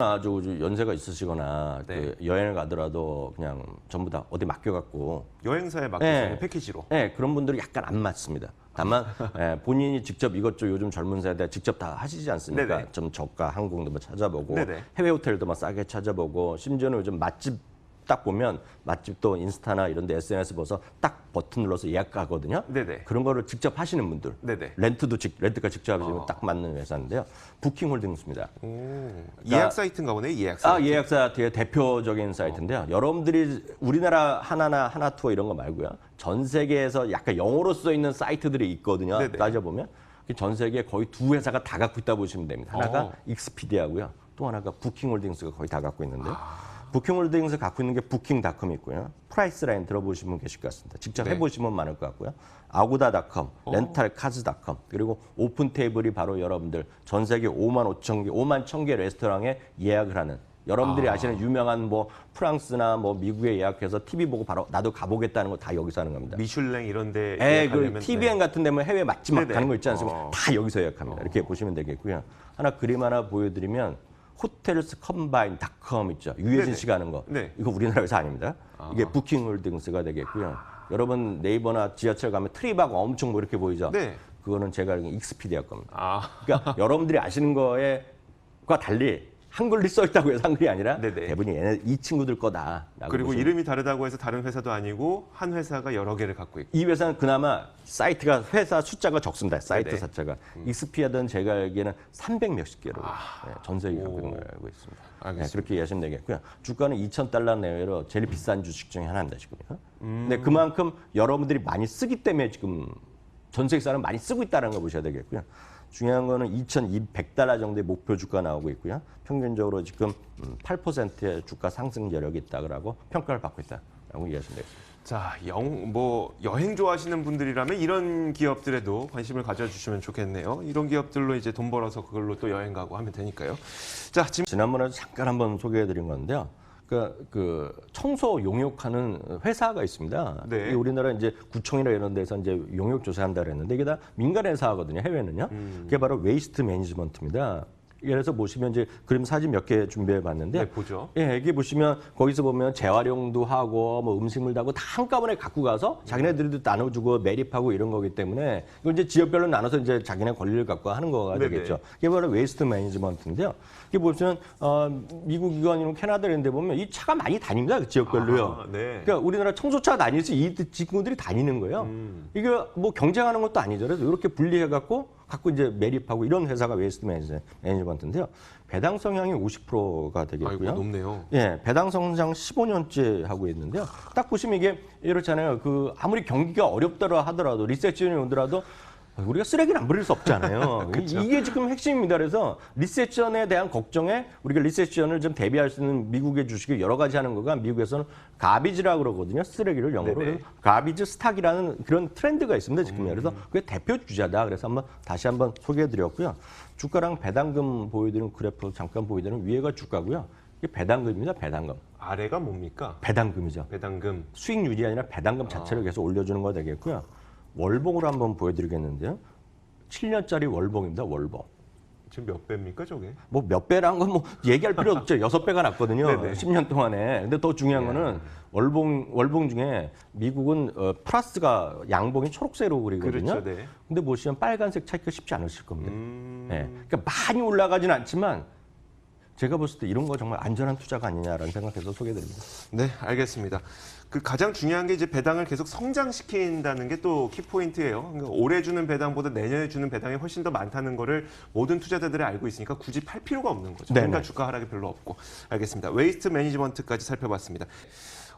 아주 연세가 있으시거나 네. 그 여행을 가더라도 그냥 전부 다 어디 맡겨갖고 여행사에 맡기는 패키지로. 네, 그런 분들이 약간 안 맞습니다. 다만 본인이 직접 이것저것 요즘 젊은 세대 직접 다 하시지 않습니까? 네네. 좀 저가 항공도 뭐 찾아보고 네네. 해외 호텔도 막 싸게 찾아보고 심지어는 요즘 맛집 딱 보면 맛집도 인스타나 이런 데 SNS 보서 딱 버튼 눌러서 예약하거든요. 네네. 그런 거를 직접 하시는 분들. 네네. 렌트가 직접 하시면 딱 맞는 회사인데요. 부킹홀딩스입니다. 예약 사이트인가 보네, 예약 사이트. 예약 사이트의 대표적인 사이트인데요. 여러분들이 우리나라 하나투어 이런 거 말고요. 전 세계에서 약간 영어로 써 있는 사이트들이 있거든요. 네네. 따져보면. 전 세계에 거의 두 회사가 다 갖고 있다 보시면 됩니다. 하나가 익스피디아고요. 또 하나가 부킹홀딩스가 거의 다 갖고 있는데요. 부킹홀딩스 갖고 있는 게 부킹닷컴이 있고요. 프라이스라인 들어보시면 계실 것 같습니다. 직접 네. 해보시면 많을 것 같고요. 아고다닷컴, 렌탈카즈닷컴, 그리고 오픈테이블이 바로 여러분들 전 세계 5만 1천 개 레스토랑에 예약을 하는 여러분들이 아시는 유명한 뭐 프랑스나 뭐 미국에 예약해서 TV 보고 바로 나도 가보겠다는 거 다 여기서 하는 겁니다. 미슐랭 이런 데 그 예약하려면 TVN 같은 데면 해외 맛집 막 네네. 가는 거 있지 않습니까? 다 여기서 예약합니다. 이렇게 보시면 되겠고요. 그림 하나 보여드리면 호텔스 컴바인닷컴 있죠. 유해진 네네. 씨가 하는 거. 네. 이거 우리나라 회사 아닙니다. 이게 부킹홀딩스가 되겠고요. 여러분 네이버나 지하철 가면 트립하고 엄청 뭐 이렇게 보이죠. 네. 그거는 제가 알기로는 익스피디아 겁니다. 아, 그러니까 여러분들이 아시는 거에과 달리 한글이 써 있다고 해서 한글이 아니라 네네. 대부분이 이 친구들 거다. 그리고 이름이 다르다고 해서 다른 회사도 아니고 한 회사가 여러 개를 갖고 있고. 이 회사는 그나마 사이트가 회사 숫자가 적습니다. 사이트 네네. 숫자가. 익스피아든 제가 알기에는 300 몇십 개로 전 세계에 갖고 있는 걸 알고 있습니다. 알겠습니다. 그렇게 이해하시면 되겠고요. 주가는 2,000달러 내외로 제일 비싼 주식 중에 하나입니다. 지금요. 근데 그만큼 여러분들이 많이 쓰기 때문에 지금 전 세계 사람 많이 쓰고 있다는 걸 보셔야 되겠고요. 중요한 거는 2,200달러 정도의 목표 주가 나오고 있고요. 평균적으로 지금 8%의 주가 상승 여력이 있다고 평가를 받고 있다라고 이해하시면 되겠습니다. 자, 여행 좋아하시는 분들이라면 이런 기업들에도 관심을 가져주시면 좋겠네요. 이런 기업들로 이제 돈 벌어서 그걸로 또 여행 가고 하면 되니까요. 자, 지난번에 잠깐 한번 소개해드린 건데요. 그 청소 용역하는 회사가 있습니다. 네. 이게 우리나라 이제 구청이나 이런 데서 이제 용역 조사한다 그랬는데 이게 다 민간 회사거든요. 해외는요. 그게 바로 웨이스트 매니지먼트입니다. 그래서 보시면 이제 그림 사진 몇 개 준비해 봤는데 네, 보죠. 예, 여기 보시면 거기서 보면 재활용도 하고 뭐 음식물도 하고 다 한꺼번에 갖고 가서 자기네들도 나눠주고 매립하고 이런 거기 때문에 이거 이제 지역별로 나눠서 이제 자기네 권리를 갖고 하는 거가 네네. 되겠죠. 이게 바로 웨이스트 매니지먼트인데요. 이게 보시면 미국 기관이나 캐나다 이런 데 보면 이 차가 많이 다닙니다. 그 지역별로요. 아, 네. 그러니까 우리나라 청소차가 다니지 이 친구들이 다니는 거예요. 이게 뭐 경쟁하는 것도 아니죠. 그래서 이렇게 분리해 갖고 이제 매립하고 이런 회사가 웨이스트 매니지먼트인데요. 배당 성향이 50%가 되겠고요. 아이고, 높네요. 예, 배당 성장 15년째 하고 있는데요. 딱 보시면 이게 이렇잖아요. 아무리 경기가 어렵다라 하더라도 리세션이 오더라도 우리가 쓰레기를 안 버릴 수 없잖아요. 이게 지금 핵심입니다. 그래서 리세션에 대한 걱정에 우리가 리세션을 좀 대비할 수 있는 미국의 주식을 여러 가지 하는 거가 미국에서는 가비지라고 그러거든요. 쓰레기를 영어로. 그래서 가비지 스탁이라는 그런 트렌드가 있습니다. 지금요. 그래서 그게 대표 주자다. 그래서 다시 한번 소개해드렸고요. 주가랑 배당금 보여드리는 그래프 잠깐 보여드리는 위에가 주가고요. 이게 배당금입니다. 배당금. 아래가 뭡니까? 배당금이죠. 배당금. 수익률이 아니라 배당금 자체를 계속 올려주는 거 되겠고요. 월봉으로 한번 보여드리겠는데요. 7년짜리 월봉입니다. 월봉. 지금 몇 배입니까, 저게? 뭐 몇 배란 건 뭐 얘기할 필요 없죠. 6배가 났거든요. 네네. 10년 동안에. 근데 더 중요한 거는 월봉 중에 미국은 플러스가 양봉이 초록색으로 그리거든요. 그렇죠, 네. 근데 보시면 빨간색 찾기가 쉽지 않으실 겁니다. 네. 그러니까 많이 올라가진 않지만 제가 봤을 때 이런 거 정말 안전한 투자가 아니냐라는 생각해서 소개해드립니다. 네, 알겠습니다. 그 가장 중요한 게 이제 배당을 계속 성장시킨다는 게 또 키포인트예요. 그러니까 올해 주는 배당보다 내년에 주는 배당이 훨씬 더 많다는 거를 모든 투자자들이 알고 있으니까 굳이 팔 필요가 없는 거죠. 네네. 그러니까 주가 하락이 별로 없고. 알겠습니다. 웨이스트 매니지먼트까지 살펴봤습니다.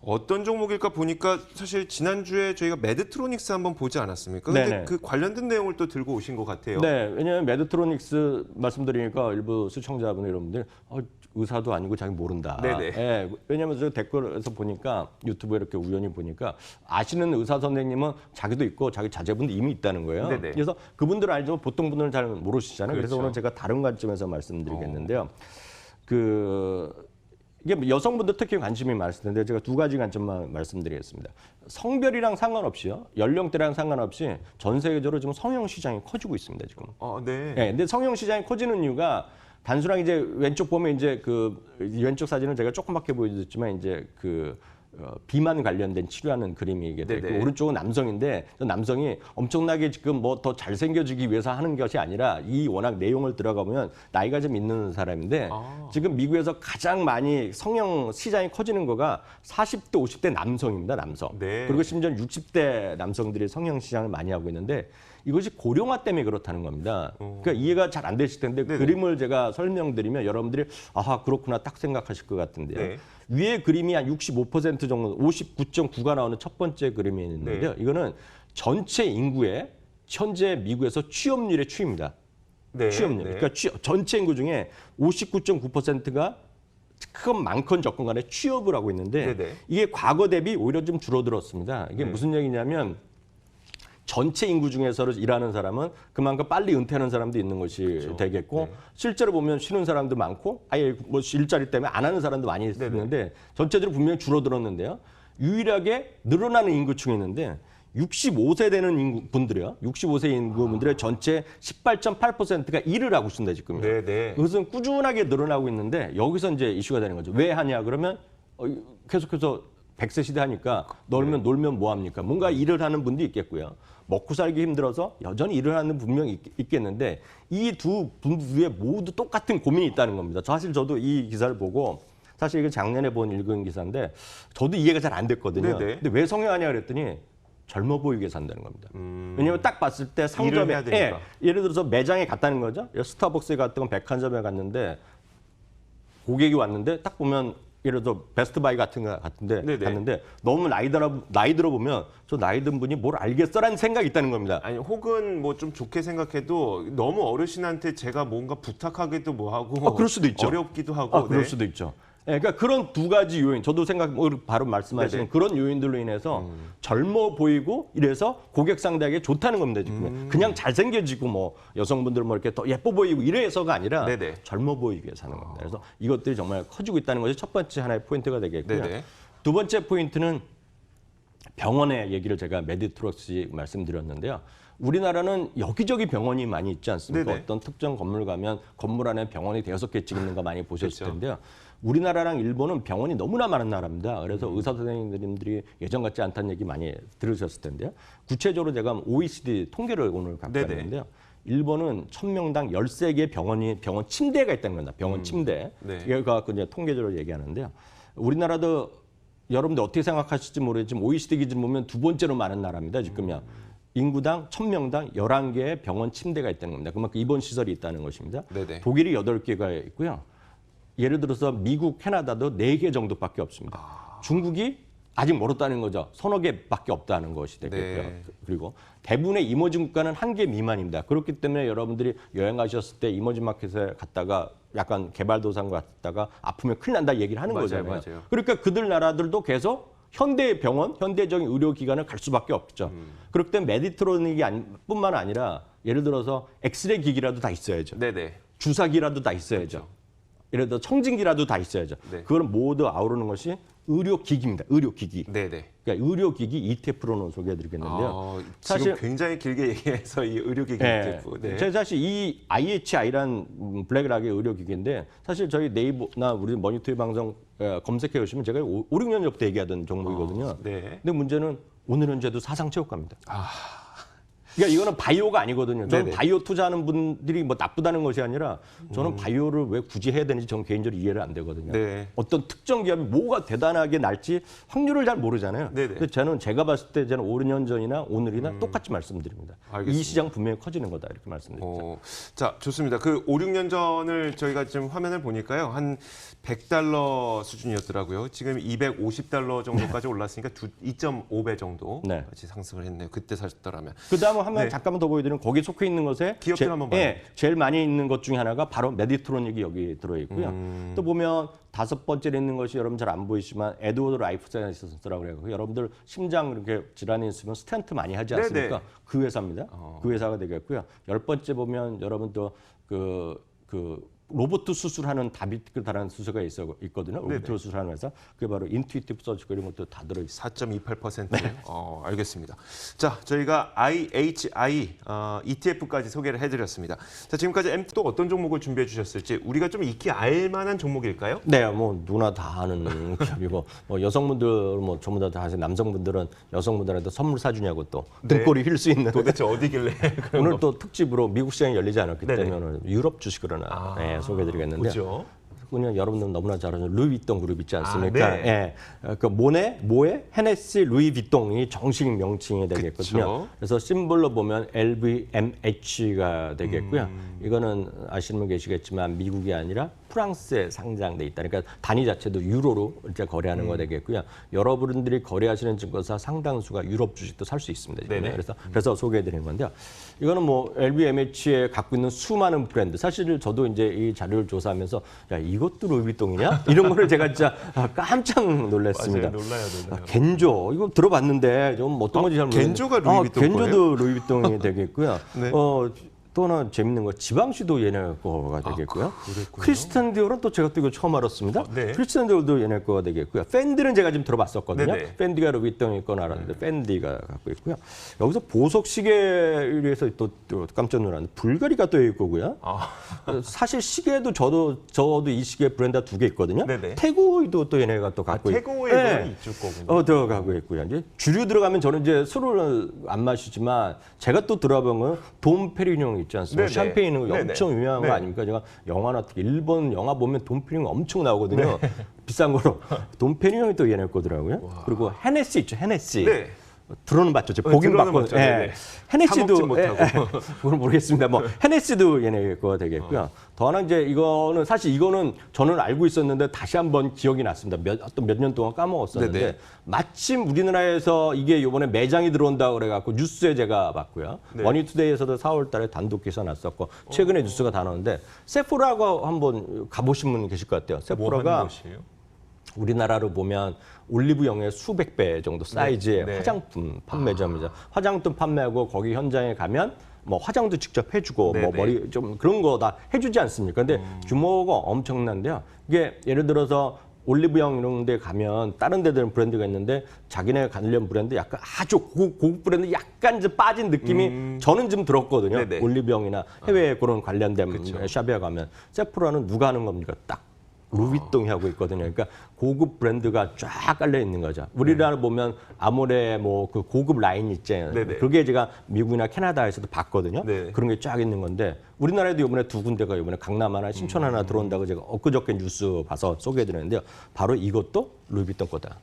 어떤 종목일까 보니까 사실 지난주에 저희가 매드트로닉스 한번 보지 않았습니까? 근데 네네. 그 관련된 내용을 또 들고 오신 것 같아요. 네, 왜냐하면 매드트로닉스 말씀드리니까 일부 시청자분 여러분들 의사도 아니고 자기 모른다. 네네. 예, 왜냐하면 저 댓글에서 보니까 유튜브에 이렇게 우연히 보니까 아시는 의사 선생님은 자기도 있고 자기 자제분도 이미 있다는 거예요. 네네. 그래서 그분들은 알지만 보통 분들은 잘 모르시잖아요. 그래서 그렇죠. 오늘 제가 다른 관점에서 말씀드리겠는데요. 이게 여성분들 특히 관심이 많을 텐데 제가 두 가지 관점만 말씀드리겠습니다. 성별이랑 상관없이요, 연령대랑 상관없이 전 세계적으로 지금 성형 시장이 커지고 있습니다. 지금. 네. 네, 근데 성형 시장이 커지는 이유가 단순하게 이제 왼쪽 보면 이제 왼쪽 사진은 제가 조금밖에 보여드렸지만 이제 비만 관련된 치료하는 그림이 이게 되고 네네. 오른쪽은 남성인데 저 남성이 엄청나게 지금 뭐 더 잘생겨지기 위해서 하는 것이 아니라 이 워낙 내용을 들어가보면 나이가 좀 있는 사람인데 지금 미국에서 가장 많이 성형 시장이 커지는 거가 40대, 50대 남성입니다. 남성. 네. 그리고 심지어 60대 남성들이 성형 시장을 많이 하고 있는데 이것이 고령화 때문에 그렇다는 겁니다. 그러니까 이해가 잘 안 되실 텐데 네네. 그림을 제가 설명드리면 여러분들이 아하 그렇구나 딱 생각하실 것 같은데요. 네. 위에 그림이 한 65% 정도, 59.9가 나오는 첫 번째 그림이 있는데요. 네. 이거는 전체 인구의 현재 미국에서 취업률의 추이입니다. 네. 취업률. 네. 그러니까 전체 인구 중에 59.9%가 큰 많건 적건 간에 취업을 하고 있는데 네네. 이게 과거 대비 오히려 좀 줄어들었습니다. 이게 네. 무슨 얘기냐면 전체 인구 중에서 일하는 사람은 그만큼 빨리 은퇴하는 사람도 있는 것이 되겠고 네. 실제로 보면 쉬는 사람도 많고 아예 뭐 일자리 때문에 안 하는 사람도 많이 있는데 전체적으로 분명히 줄어들었는데요. 유일하게 늘어나는 인구층이 있는데 65세 되는 분들이요. 65세 인구분들의 전체 18.8%가 일을 하고 있습니다, 지금. 네, 네. 그것은 꾸준하게 늘어나고 있는데 여기서 이제 이슈가 되는 거죠. 왜 하냐 그러면 계속해서 100세 시대 하니까 놀면 뭐 합니까? 뭔가 일을 하는 분도 있겠고요. 먹고 살기 힘들어서 여전히 일을 하는 분명히 있겠는데 이 두 분부에 모두 똑같은 고민이 있다는 겁니다. 사실 저도 이 기사를 보고 사실 이거 작년에 읽은 기사인데 저도 이해가 잘 안 됐거든요. 네네. 근데 왜 성형하냐 그랬더니 젊어 보이게 산다는 겁니다. 왜냐하면 딱 봤을 때 일을 상점에 해야 되니까. 예를 들어서 매장에 갔다는 거죠. 스타벅스에 갔든 백화점에 갔는데 고객이 왔는데 딱 보면 예를 들어 베스트바이 같은 거 같은데 네네. 갔는데 너무 나이 들어 보면 저 나이 든 분이 뭘 알겠어라는 생각이 있다는 겁니다. 아니 혹은 뭐 좀 좋게 생각해도 너무 어르신한테 제가 뭔가 부탁하기도 뭐하고 그럴 수도 있죠. 어렵기도 하고 그럴 네. 수도 있죠. 네, 그러니까 그런 두 가지 요인, 저도 바로 말씀하시는 네네. 그런 요인들로 인해서 젊어 보이고 이래서 고객 상대에게 좋다는 겁니다. 지금 그냥 잘생겨지고 뭐 여성분들 뭐 이렇게 더 예뻐 보이고 이래서가 아니라 네네. 젊어 보이기 위해 사는 겁니다. 그래서 이것들이 정말 커지고 있다는 것이 첫 번째 하나의 포인트가 되겠고요. 네네. 두 번째 포인트는 병원의 얘기를 제가 메디트록스 말씀드렸는데요. 우리나라는 여기저기 병원이 많이 있지 않습니까? 네네. 어떤 특정 건물 가면 건물 안에 병원이 5개 찍는 거 많이 보셨을 그렇죠. 텐데요. 우리나라랑 일본은 병원이 너무나 많은 나라입니다. 그래서 의사 선생님들이 예전 같지 않다는 얘기 많이 들으셨을 텐데요. 구체적으로 제가 OECD 통계를 오늘 갖고 네네. 왔는데요. 일본은 1000명당 13개의 병원 침대가 있다는 겁니다. 병원 침대. 네. 이걸 갖고 이제 통계적으로 얘기하는데요. 우리나라도 여러분들 어떻게 생각하실지 모르겠지만 OECD 기준 보면 두 번째로 많은 나라입니다. 지금요. 인구당 1000명당 11개의 병원 침대가 있다는 겁니다. 그만큼 입원 시설이 있다는 것입니다. 네네. 독일이 8개가 있고요. 예를 들어서 미국, 캐나다도 4개 정도밖에 없습니다. 중국이 아직 멀었다는 거죠. 서너 개밖에 없다는 것이 되겠고요. 네. 그리고 대부분의 이머징 국가는 1개 미만입니다. 그렇기 때문에 여러분들이 여행 가셨을 때 이머징 마켓에 갔다가 약간 개발도상 갔다가 아프면 큰일 난다 얘기를 하는 맞아요, 거잖아요. 맞아요. 그러니까 그들 나라들도 계속 현대 병원, 현대적인 의료기관을 갈 수밖에 없죠. 그렇기 때문에 메디트로닉이 뿐만 아니라 예를 들어서 엑스레이 기기라도 다 있어야죠. 네네. 주사기라도 다 있어야죠. 예를 들어 청진기라도 다 있어야죠. 네. 그걸 모두 아우르는 것이 의료기기입니다. 의료기기. 네네. 그러니까 의료기기 ETF로는 소개해드리겠는데요. 지금 굉장히 길게 얘기해서 이 의료기기 ETF. 네. 제가 사실 이 IHI란 블랙락의 의료기기인데 사실 저희 네이버나 우리 머니터리 방송 검색해 보시면 제가 5, 6년 전부터 얘기하던 종목이거든요. 네. 근데 문제는 오늘 현재도 사상체육과입니다. 그러니까 이거는 바이오가 아니거든요. 저는 네네. 바이오 투자하는 분들이 뭐 나쁘다는 것이 아니라 저는 바이오를 왜 굳이 해야 되는지 저는 개인적으로 이해를 안 되거든요. 네. 어떤 특정 기업이 뭐가 대단하게 날지 확률을 잘 모르잖아요. 네네. 근데 저는 제가 봤을 때 저는 5, 6년 전이나 오늘이나 똑같이 말씀드립니다. 알겠습니다. 이 시장 분명히 커지는 거다 이렇게 말씀드립니다. 자, 좋습니다. 그 5, 6년 전을 저희가 지금 화면을 보니까요. 한 100달러 수준이었더라고요. 지금 250달러 정도까지 올랐으니까 2.5배 정도 네. 같이 상승을 했네요. 그때 사셨더라면. 그다음 한번 네. 잠깐만 더 보여드리면 거기 속해 있는 것에 기업들 한번 봐요. 제일 많이 있는 것 중에 하나가 바로 메디트로닉이 여기 들어있고요. 또 보면 5번째에 있는 것이 여러분 잘 안 보이시지만 에드워드 라이프 사이언스라고 그래요. 여러분들 심장 이렇게 질환이 있으면 스텐트 많이 하지 않습니까? 네네. 그 회사입니다. 그 회사가 되겠고요. 10번째 보면 여러분 또 로봇 수술하는 다비트라는 수술가 있거든요. 로봇 네네. 수술하는 회사. 그게 바로 인투이티브 서지컬 이런 것도 다 들어있어요. 4.28%. 알겠습니다. 자, 저희가 IHI ETF까지 소개를 해드렸습니다. 자, 지금까지 MT 또 어떤 종목을 준비해 주셨을지 우리가 좀 익히 알만한 종목일까요? 네, 뭐 누나 다 아는 기업이고 뭐 여성분들 뭐 전부 다 하세요. 남성분들은 여성분들한테 선물 사주냐고 또 네. 등골이 휠 수 있는. 도대체 어디길래? 오늘 또 특집으로 미국 시장이 열리지 않았기 네네. 때문에 오늘 유럽 주식을 하나 소개해드리겠는데. 그죠? 그냥 여러분들 너무나 잘 아시는 루이비통 그룹 있지 않습니까? 네. 그 모에 헤네시 루이비통이 정식 명칭이 되겠거든요. 그쵸. 그래서 심볼로 보면 LVMH가 되겠고요. 이거는 아시는 분 계시겠지만 미국이 아니라 프랑스에 상장돼 있다. 그러니까 단위 자체도 유로로 이제 거래하는 거 되겠고요. 여러분들이 거래하시는 증권사 상당수가 유럽 주식도 살 수 있습니다. 네네. 그래서 소개해드리는 건데요. 이거는 뭐 LVMH에 갖고 있는 수많은 브랜드. 사실 저도 이제 이 자료를 조사하면서 야 이것도 루이비통이냐? 이런 거를 제가 진짜 깜짝 놀랐습니다. 맞아요. 놀라요. 겐조 이거 들어봤는데 좀 어떤 건지 잘 모르겠는데 겐조가 루이비통 겐조도 루이비통이 되겠고요. 네. 또 하나 재밌는 거 지방시도 얘네 거가 되겠고요. 그랬군요. 크리스찬 디올은 또 제가 또 이거 처음 알았습니다. 네. 크리스찬 디올도 얘네 거가 되겠고요. 팬디는 제가 지금 들어봤었거든요. 네네. 팬디가 루이비통일 건 알았는데 팬디가 갖고 있고요. 여기서 보석 시계에서 또 깜짝 놀랐는데 불가리가 또 있을 거고요. 사실 시계도 저도 이 시계 브랜드 두 개 있거든요. 네네. 태고이도 또 얘네가 또 갖고 태고에도 있을 거군요. 들어가고 있고요. 이제 주류 들어가면 저는 이제 술을 안 마시지만 제가 또 들어본 건 돔페리뇽 있지 않습니까? 네네. 샴페인은 네네. 엄청 유명한 네. 거 아닙니까? 제가 영화나 특히 일본 영화 보면 돔페리뇽 엄청 나오거든요. 비싼 거로. dom페리뇽이 또 얘네 거더라고요. 그리고 헤네시 있죠, 헤네시. 네. 들어는 봤죠. 보긴 들어는 봤고. 봤죠. 네네. 사 헤네시도 먹진 못하고. 그건 모르겠습니다. 뭐 헤네시도 얘네 거가 되겠고요. 더 하나 이제 이거는 사실 이거는 저는 알고 있었는데 다시 한번 기억이 났습니다. 몇 년 동안 까먹었었는데 네네. 마침 우리나라에서 이게 이번에 매장이 들어온다 그래갖고 뉴스에 제가 봤고요. 네. 머니투데이에서도 4월달에 단독 기사 났었고 최근에 뉴스가 다 나오는데 세포라가 한번 가보신 분 계실 것 같아요. 뭐 세포라가 하는 곳이에요? 우리나라로 보면 올리브영의 수백 배 정도 사이즈의 네. 화장품 판매점이죠. 화장품 판매하고 거기 현장에 가면 뭐 화장도 직접 해주고 네, 뭐 네. 머리 좀 그런 거 다 해주지 않습니까? 근데 규모가 엄청난데요. 이게 예를 들어서 올리브영 이런 데 가면 다른 데들은 브랜드가 있는데 자기네 관련 브랜드 약간 아주 고급 브랜드 약간 좀 빠진 느낌이 저는 좀 들었거든요. 네네. 올리브영이나 해외 그런 관련된 그쵸. 샵에 가면 세포라는 누가 하는 겁니까? 딱 루비통이 하고 있거든요. 그러니까 고급 브랜드가 쫙 깔려 있는 거죠. 우리나라 보면 아모레 뭐 그 고급 라인 있잖아요. 네네. 그게 제가 미국이나 캐나다에서도 봤거든요. 네. 그런 게 쫙 있는 건데 우리나라에도 이번에 두 군데가 이번에 강남 하나, 신촌 하나 들어온다고 제가 엊그저께 뉴스 봐서 소개해드렸는데요. 바로 이것도 루이비통 거다.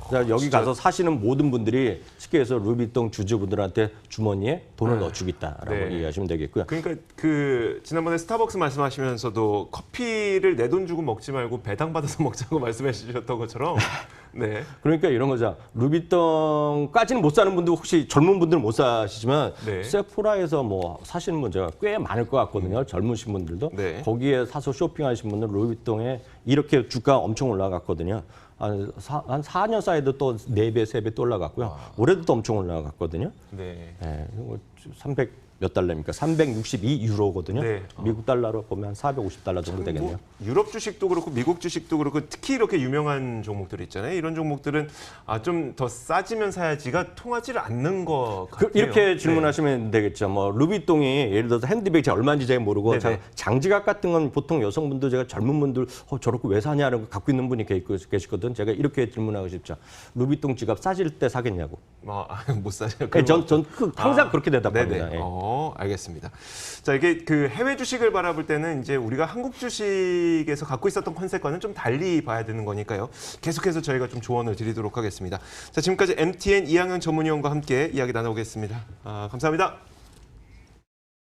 그래서 여기 가서 사시는 모든 분들이 쉽게 해서 루이비통 주주분들한테 주머니에 돈을 넣어주겠다라고 네. 이해하시면 되겠고요. 그러니까 그 지난번에 스타벅스 말씀하시면서도 커피를 내 돈 주고 먹지 말고 배당 받아서 먹자고 말씀해 주셨던 것처럼 네. 그러니까 이런 거죠. 루비통까지는 못 사는 분들 혹시 젊은 분들은 못 사시지만 네. 세포라에서 뭐 사시는 분들가 꽤 많을 것 같거든요. 젊으신 분들도. 네. 거기에 사서 쇼핑하신 분들 루비통에 이렇게 주가 엄청 올라갔거든요. 한 4년 사이에도 또 4배, 3배 또 올라갔고요. 올해도 또 엄청 올라갔거든요. 네. 예, 300 몇 달러입니까? 362유로거든요. 네. 미국 달러로 보면 450달러 정도 되겠네요. 뭐 유럽 주식도 그렇고 미국 주식도 그렇고 특히 이렇게 유명한 종목들 있잖아요. 이런 종목들은 좀 더 싸지면 사야지가 통하지를 않는 것 같아요. 이렇게 질문하시면 되겠죠. 뭐 루비통이 예를 들어서 핸드백이 제가 얼마인지 제가 모르고 네네. 장지갑 같은 건 보통 여성분들 제가 젊은 분들 저렇게 왜 사냐는 거 갖고 있는 분이 계시거든. 제가 이렇게 질문하고 싶죠. 루비통 지갑 싸질 때 사겠냐고. 못 사죠. 전 항상 그렇게 대답합니다. 네네. 예. 알겠습니다. 자, 이게 그 해외 주식을 바라볼 때는 이제 우리가 한국 주식에서 갖고 있었던 컨셉과는 좀 달리 봐야 되는 거니까요. 계속해서 저희가 좀 조언을 드리도록 하겠습니다. 자, 지금까지 MTN 이항현 전문위원과 함께 이야기 나눠보겠습니다. 감사합니다.